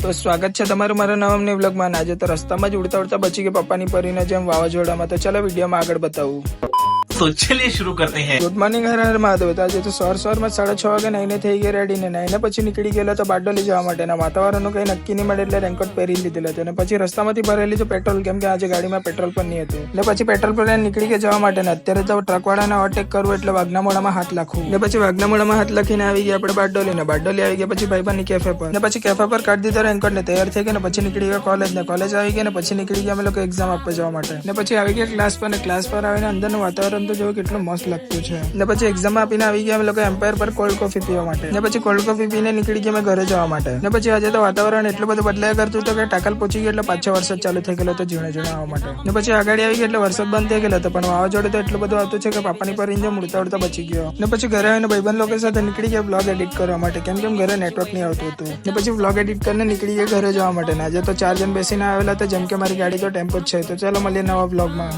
તો સ્વાગત છે તમારું મારા નવા વ્લોગમાં. આજે તો રસ્તામાં જ ઉડતા ઉડતા બચી ગઈ પપ્પાની પરીને જેમ વાવાઝોડામાં. તો ચાલો વિડીયોમાં આગળ બતાવું. तो चलिए शुरू करते हैं. Good morning, Har Har Mahadev. આજે તો સવારમાં 6:30 વાગે નાઈને થઈ ગયા રેડી ને નાઈને પછી નીકળી ગયેલો તો બારડોલી જવા માટે. વાતાવરણનું કઈ નક્કી નહીં મળે એટલે રેનકોટ પહેરી લીધેલો હતો અને પછી રસ્તામાંથી ભરેલી છે પેટ્રોલ, કેમ કે આજે ગાડીમાં પેટ્રોલ પણ નહીં હતું. એટલે પછી પેટ્રોલ પર નીકળી ગયા જવા માટે. ને અત્યારે તો ટ્રક વાળાને ઓવરટેક કરવું એટલે વાઘના મોઢામાં હાથ લાખવું. ને પછી વાઘના મોઢામાં હાથ લખીને આવી ગયા આપણે બારડોલી ને બારડોલી આવી ગયા પછી ભાઈબાની કેફે પર. ને પછી કેફે પર કાઢી દીધો રેનકોટ ને તૈયાર થઈ ગયા ને પછી નીકળી ગયા કોલેજ ને કોલેજ આવી ગયા ને પછી નીકળી ગયા અમે લોકો એક્ઝામ આપવા જવા માટે. ને પછી આવી ગયા ક્લાસ પર ને ક્લાસ પર આવીને અંદરનું વાતાવરણ તો જોયું કેટલું મસ્ત લાગતું છે. ને પછી એક્ઝામ આપીને આવી ગયા અમે લોકો એમ્પાયર પર કોલ્ડ કોફી પીવા માટે. ને પછી કોલ્ડ કોફી પીને નીકળી ગયા અમે ઘરે જવા માટે. ને પછી આજે તો વાતાવરણ એટલું બધું બદલાયા કરતું હતું કે ટાકલ પહોંચી ગયો એટલે પાછો વરસાદ ચાલુ થઈ ગયો હતો ઝીણો ઝીણો આવવા માટે. ને પછી આગળ આવી ગયા એટલે વરસાદ બંધ થઈ ગયો હતો પણ વાવાઝોડું તો એટલું બધું આવતું છે કે પાપાની પર ઇન્જમ ઉડતા ઉડતા બચી ગયો. ને પછી ઘરે આવીને ભાઈબંધ લોકો સાથે નીકળી ગયા બ્લોગ એડિટ કરવા માટે, કેમ કે ઘરે નેટવર્ક નહીં આવતું હતું. ને પછી બ્લોગ એડિટ કરીને નીકળી ગયા ઘરે જવા માટે. આજે તો 4 જણ બેસીને આવેલા હતા, જેમ કે મારી ગાડી તો ટેમ્પો જ છે. તો ચાલો મળીએ નવા બ્લોગમાં.